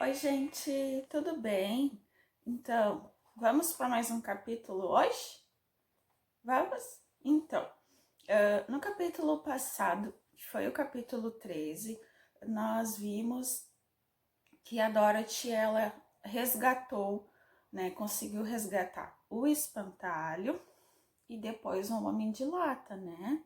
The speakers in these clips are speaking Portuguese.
Oi, gente, tudo bem? Então, vamos para mais um capítulo hoje? Vamos? Então, no capítulo passado, que foi o capítulo 13, nós vimos que a Dorothy, ela resgatou, né, conseguiu resgatar o espantalho e depois um homem de lata, né?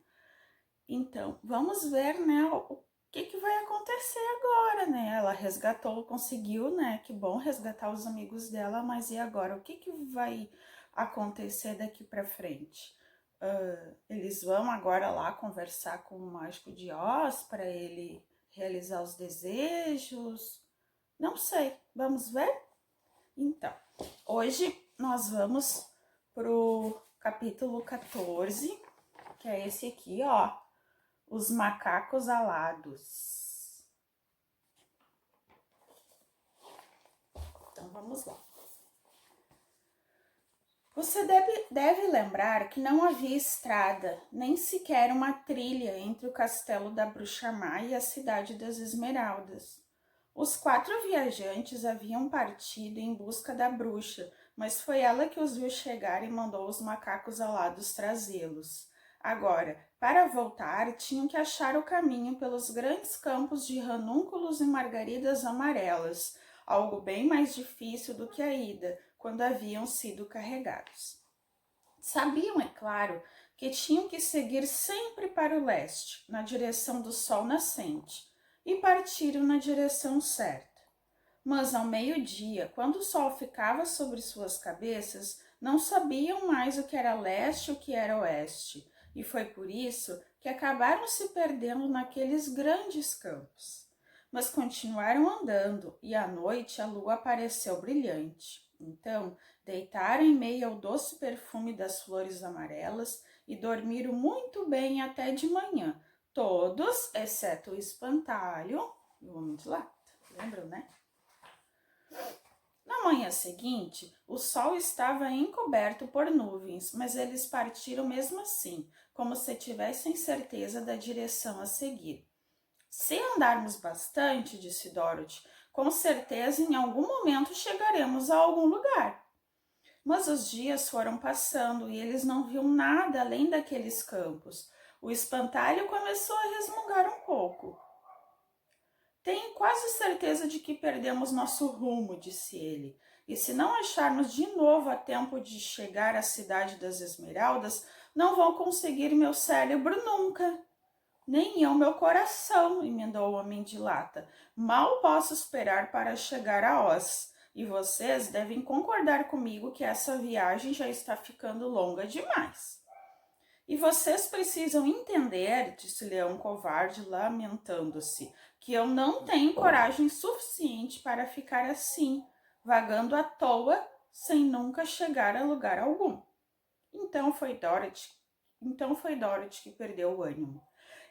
Então, vamos ver, né, o que vai acontecer agora, né? Ela resgatou, conseguiu, né? Que bom resgatar os amigos dela, mas e agora? O que vai acontecer daqui para frente? Eles vão agora lá conversar com o Mágico de Oz para ele realizar os desejos? Não sei, vamos ver? Então, hoje nós vamos pro capítulo 14, que é esse aqui, ó. Os macacos alados. Então vamos lá. Você deve lembrar que não havia estrada, nem sequer uma trilha entre o castelo da Bruxa Má e a cidade das Esmeraldas. Os 4 viajantes haviam partido em busca da bruxa, mas foi ela que os viu chegar e mandou os macacos alados trazê-los. Agora, para voltar, tinham que achar o caminho pelos grandes campos de ranúnculos e margaridas amarelas, algo bem mais difícil do que a ida, quando haviam sido carregados. Sabiam, é claro, que tinham que seguir sempre para o leste, na direção do sol nascente, e partiram na direção certa. Mas ao meio-dia, quando o sol ficava sobre suas cabeças, não sabiam mais o que era leste e o que era oeste, e foi por isso que acabaram se perdendo naqueles grandes campos. Mas continuaram andando, e à noite a lua apareceu brilhante. Então, deitaram em meio ao doce perfume das flores amarelas e dormiram muito bem até de manhã, todos, exceto o espantalho e o homem de lata. Lembram, né? Na manhã seguinte, o sol estava encoberto por nuvens, mas eles partiram mesmo assim, como se tivessem certeza da direção a seguir. Se andarmos bastante, disse Dorothy, com certeza em algum momento chegaremos a algum lugar. Mas os dias foram passando e eles não viam nada além daqueles campos. O espantalho começou a resmungar um pouco. Tenho quase certeza de que perdemos nosso rumo, disse ele. E se não acharmos de novo a tempo de chegar à cidade das Esmeraldas, não vou conseguir meu cérebro nunca. Nem eu meu coração, emendou o homem de lata. Mal posso esperar para chegar a Oz. E vocês devem concordar comigo que essa viagem já está ficando longa demais. E vocês precisam entender, disse Leão Covarde, lamentando-se, que eu não tenho coragem suficiente para ficar assim, vagando à toa, sem nunca chegar a lugar algum. Então foi Dorothy que perdeu o ânimo.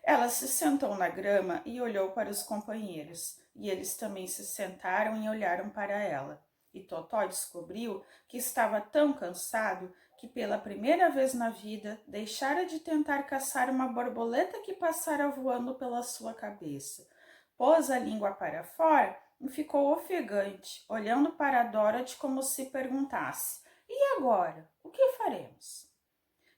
Ela se sentou na grama e olhou para os companheiros, e eles também se sentaram e olharam para ela. E Totó descobriu que estava tão cansado que pela primeira vez na vida deixara de tentar caçar uma borboleta que passara voando pela sua cabeça. Pôs a língua para fora e ficou ofegante, olhando para Dorothy como se perguntasse: e agora? O que faremos?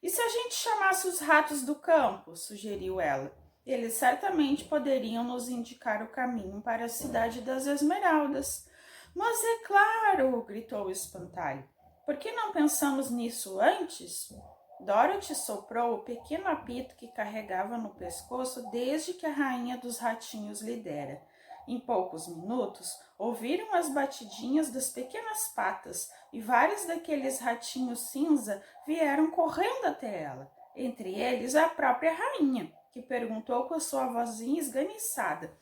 E se a gente chamasse os ratos do campo? Sugeriu ela. Eles certamente poderiam nos indicar o caminho para a cidade das Esmeraldas. Mas é claro, gritou o espantalho. Por que não pensamos nisso antes? Dorothy soprou o pequeno apito que carregava no pescoço desde que a rainha dos ratinhos lhe dera. Em poucos minutos, ouviram as batidinhas das pequenas patas e vários daqueles ratinhos cinza vieram correndo até ela, entre eles a própria rainha, que perguntou com a sua vozinha esganiçada: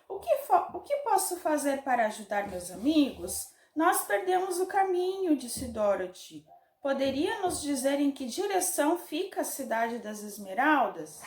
o que posso fazer para ajudar meus amigos? Nós perdemos o caminho, disse Dorothy. Poderia nos dizer em que direção fica a cidade das Esmeraldas?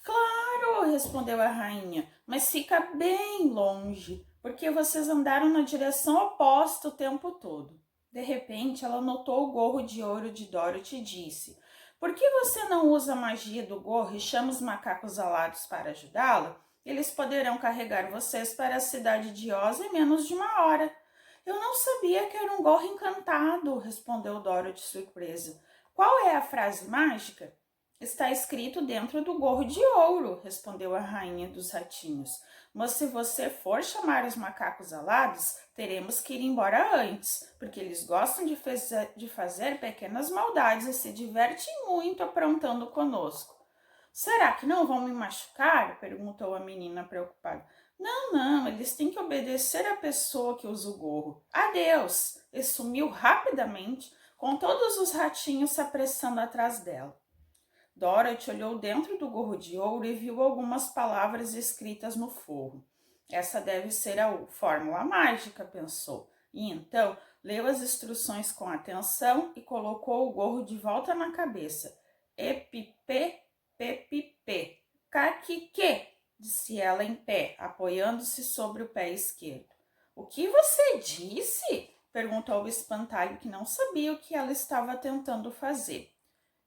Claro, respondeu a rainha, mas fica bem longe, porque vocês andaram na direção oposta o tempo todo. De repente, ela notou o gorro de ouro de Dorothy e disse: por que você não usa a magia do gorro e chama os macacos alados para ajudá-la? Eles poderão carregar vocês para a cidade de Oz em menos de 1 hora. Eu não sabia que era um gorro encantado, respondeu Dorothy surpresa. Qual é a frase mágica? Está escrito dentro do gorro de ouro, respondeu a rainha dos ratinhos. Mas se você for chamar os macacos alados, teremos que ir embora antes, porque eles gostam de fazer pequenas maldades e se divertem muito aprontando conosco. Será que não vão me machucar? Perguntou a menina preocupada. Não, não, eles têm que obedecer à pessoa que usa o gorro. Adeus! E sumiu rapidamente, com todos os ratinhos se apressando atrás dela. Dorothy olhou dentro do gorro de ouro e viu algumas palavras escritas no forro. Essa deve ser a fórmula mágica, pensou. E então leu as instruções com atenção e colocou o gorro de volta na cabeça. Epipê, pepipê, caquique, disse ela em pé, apoiando-se sobre o pé esquerdo. O que você disse? Perguntou o espantalho, que não sabia o que ela estava tentando fazer.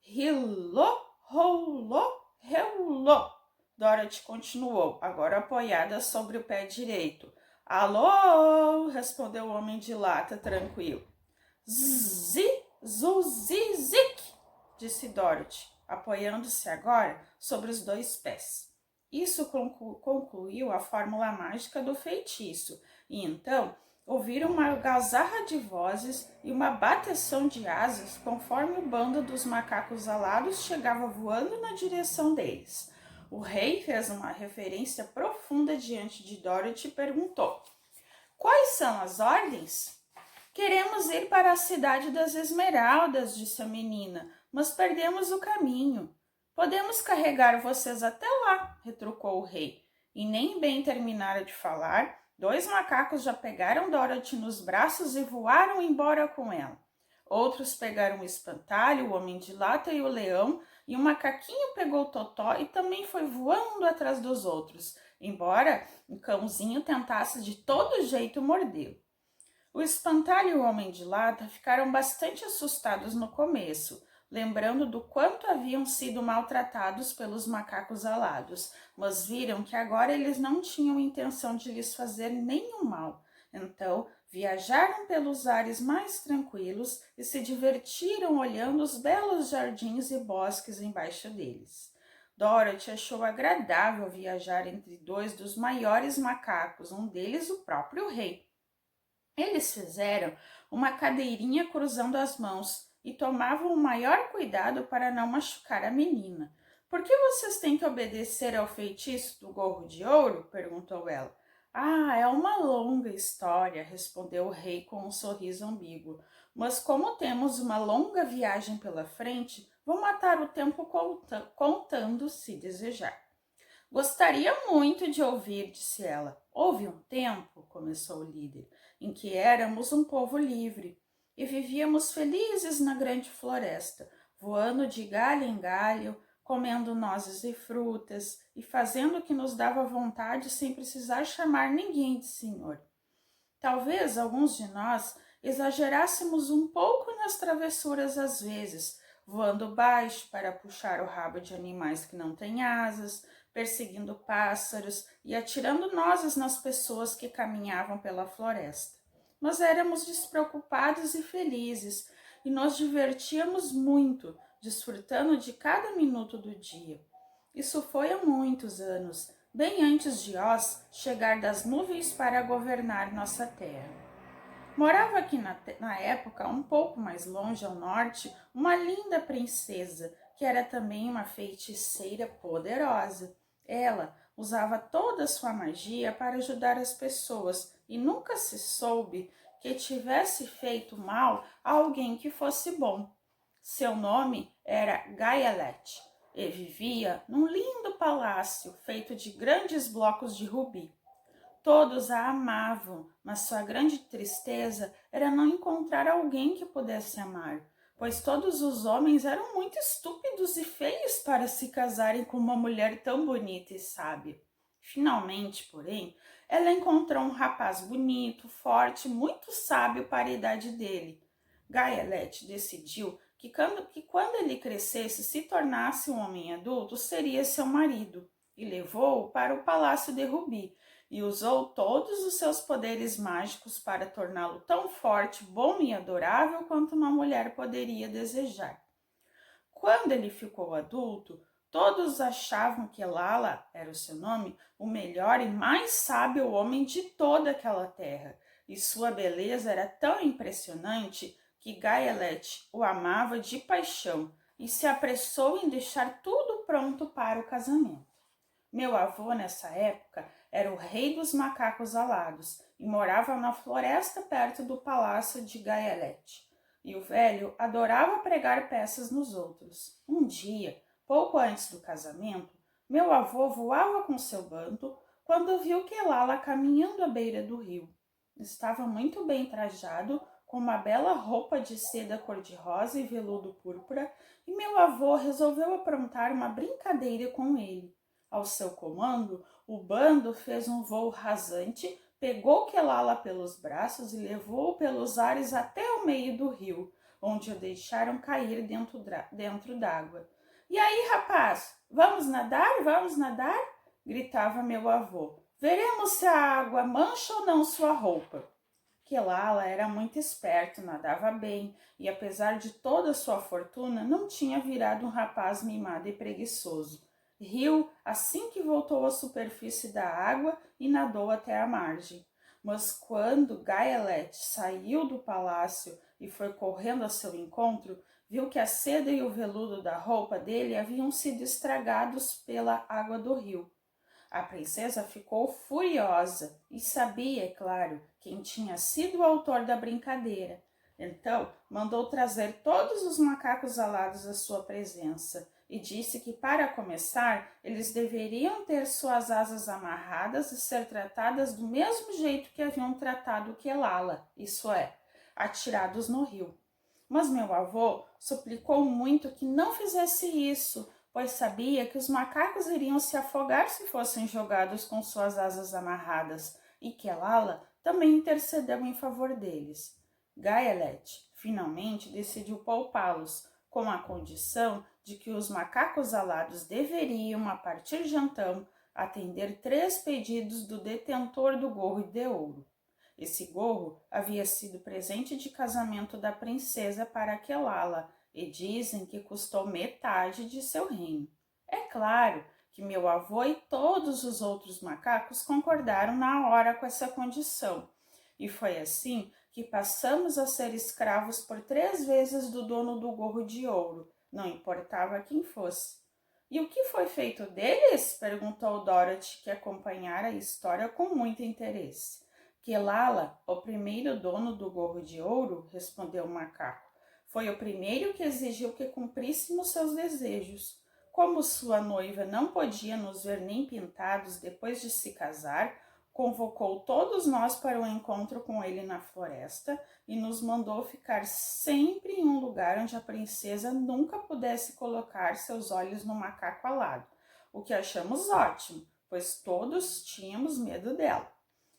Rilô, rolô, reulô. Dorothy continuou, agora apoiada sobre o pé direito. Alô, respondeu o homem de lata, tranquilo. Zi, zuzi, zic, disse Dorothy, apoiando-se agora sobre os 2 pés. Isso concluiu a fórmula mágica do feitiço, e então ouviram uma algazarra de vozes e uma bateção de asas conforme o bando dos macacos alados chegava voando na direção deles. O rei fez uma reverência profunda diante de Dorothy e perguntou: Quais são as ordens? Queremos ir para a cidade das Esmeraldas, disse a menina, mas perdemos o caminho. Podemos carregar vocês até lá, retrucou o rei. E nem bem terminara de falar, 2 macacos já pegaram Dorothy nos braços e voaram embora com ela. Outros pegaram o espantalho, o homem de lata e o leão, e o macaquinho pegou Totó e também foi voando atrás dos outros, embora o cãozinho tentasse de todo jeito mordê-lo. O espantalho e o homem de lata ficaram bastante assustados no começo, lembrando do quanto haviam sido maltratados pelos macacos alados, mas viram que agora eles não tinham intenção de lhes fazer nenhum mal. Então, viajaram pelos ares mais tranquilos e se divertiram olhando os belos jardins e bosques embaixo deles. Dorothy achou agradável viajar entre 2 dos maiores macacos, um deles o próprio rei. Eles fizeram uma cadeirinha cruzando as mãos e tomavam o maior cuidado para não machucar a menina. Por que vocês têm que obedecer ao feitiço do gorro de ouro? Perguntou ela. Ah, é uma longa história, respondeu o rei com um sorriso ambíguo. Mas como temos uma longa viagem pela frente, vou matar o tempo contando, se desejar. Gostaria muito de ouvir, disse ela. Houve um tempo, começou o líder, em que éramos um povo livre e vivíamos felizes na grande floresta, voando de galho em galho, comendo nozes e frutas e fazendo o que nos dava vontade sem precisar chamar ninguém de senhor. Talvez alguns de nós exagerássemos um pouco nas travessuras às vezes, voando baixo para puxar o rabo de animais que não têm asas, perseguindo pássaros e atirando nozes nas pessoas que caminhavam pela floresta. Mas éramos despreocupados e felizes e nos divertíamos muito, desfrutando de cada minuto do dia. Isso foi há muitos anos, bem antes de Oz chegar das nuvens para governar nossa terra. Morava aqui na época, um pouco mais longe ao norte, uma linda princesa, que era também uma feiticeira poderosa. Ela usava toda a sua magia para ajudar as pessoas e nunca se soube que tivesse feito mal a alguém que fosse bom. Seu nome era Gaialet e vivia num lindo palácio feito de grandes blocos de rubi. Todos a amavam, mas sua grande tristeza era não encontrar alguém que pudesse amar, pois todos os homens eram muito estúpidos e feios para se casarem com uma mulher tão bonita e sábia. Finalmente, porém, ela encontrou um rapaz bonito, forte, muito sábio para a idade dele. Gaialet decidiu que quando ele crescesse e se tornasse um homem adulto, seria seu marido. e levou-o para o palácio de Rubi e usou todos os seus poderes mágicos para torná-lo tão forte, bom e adorável quanto uma mulher poderia desejar. Quando ele ficou adulto, todos achavam que Lala, era o seu nome, o melhor e mais sábio homem de toda aquela terra, e sua beleza era tão impressionante que Gaelet o amava de paixão e se apressou em deixar tudo pronto para o casamento. Meu avô, nessa época, era o rei dos macacos alados e morava na floresta perto do palácio de Gaelet. E o velho adorava pregar peças nos outros. Um dia, pouco antes do casamento, meu avô voava com seu bando quando viu Quelala caminhando à beira do rio. Estava muito bem trajado, com uma bela roupa de seda cor-de-rosa e veludo púrpura, e meu avô resolveu aprontar uma brincadeira com ele. Ao seu comando, o bando fez um voo rasante, pegou Quelala pelos braços e levou-o pelos ares até o meio do rio, onde o deixaram cair dentro d'água. E aí, rapaz, vamos nadar? Vamos nadar? Gritava meu avô. Veremos se a água mancha ou não sua roupa. Quelala era muito esperto, nadava bem e, apesar de toda sua fortuna, não tinha virado um rapaz mimado e preguiçoso. Riu assim que voltou à superfície da água e nadou até a margem. Mas quando Gaelet saiu do palácio e foi correndo a seu encontro, viu que a seda e o veludo da roupa dele haviam sido estragados pela água do rio. A princesa ficou furiosa e sabia, é claro, quem tinha sido o autor da brincadeira. Então, mandou trazer todos os macacos alados à sua presença e disse que, para começar, eles deveriam ter suas asas amarradas e ser tratadas do mesmo jeito que haviam tratado Quelala, isso é, atirados no rio. Mas meu avô suplicou muito que não fizesse isso, pois sabia que os macacos iriam se afogar se fossem jogados com suas asas amarradas, e que Lala também intercedeu em favor deles. Gaelet finalmente decidiu poupá-los, com a condição de que os macacos alados deveriam, a partir de então, atender 3 pedidos do detentor do gorro de ouro. Esse gorro havia sido presente de casamento da princesa para Quelala, e dizem que custou metade de seu reino. É claro que meu avô e todos os outros macacos concordaram na hora com essa condição, e foi assim que passamos a ser escravos por 3 vezes do dono do gorro de ouro, não importava quem fosse. E o que foi feito deles? Perguntou Dorothy, que acompanhara a história com muito interesse. Quelala, o primeiro dono do gorro de ouro, respondeu o macaco. Foi o primeiro que exigiu que cumpríssemos seus desejos. Como sua noiva não podia nos ver nem pintados depois de se casar, convocou todos nós para um encontro com ele na floresta e nos mandou ficar sempre em um lugar onde a princesa nunca pudesse colocar seus olhos no macaco alado, o que achamos ótimo, pois todos tínhamos medo dela.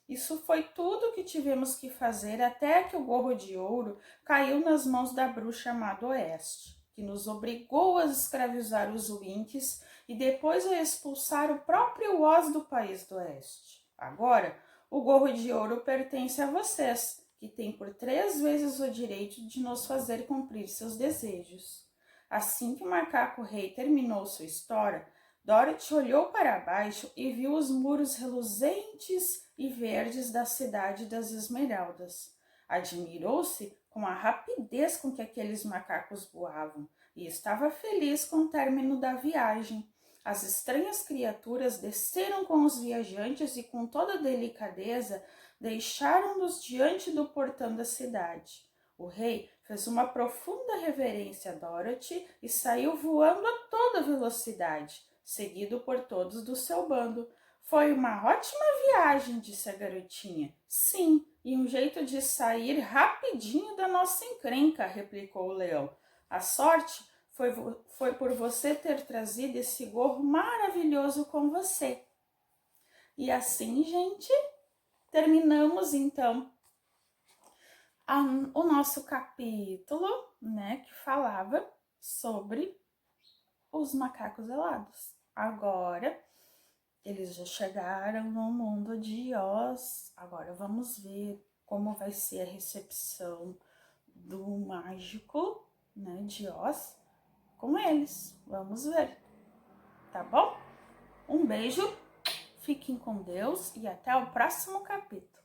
Isso foi tudo o que tivemos que fazer até que o gorro de ouro caiu nas mãos da bruxa má do oeste, que nos obrigou a escravizar os Winks e depois a expulsar o próprio Oz do país do oeste. Agora, o gorro de ouro pertence a vocês, que têm por 3 vezes o direito de nos fazer cumprir seus desejos. Assim que o macaco rei terminou sua história, Dorothy olhou para baixo e viu os muros reluzentes e verdes da cidade das Esmeraldas. Admirou-se com a rapidez com que aqueles macacos voavam e estava feliz com o término da viagem. As estranhas criaturas desceram com os viajantes e com toda delicadeza deixaram-nos diante do portão da cidade. O rei fez uma profunda reverência a Dorothy e saiu voando a toda velocidade, seguido por todos do seu bando. Foi uma ótima viagem, disse a garotinha. Sim, e um jeito de sair rapidinho da nossa encrenca, replicou o leão. A sorte foi por você ter trazido esse gorro maravilhoso com você. E assim, gente, terminamos então o nosso capítulo, né, que falava sobre os macacos alados. Agora, Eles já chegaram no mundo de Oz. Agora vamos ver como vai ser a recepção do mágico, né, de Oz com eles. Vamos ver, tá bom? Um beijo, fiquem com Deus e até o próximo capítulo.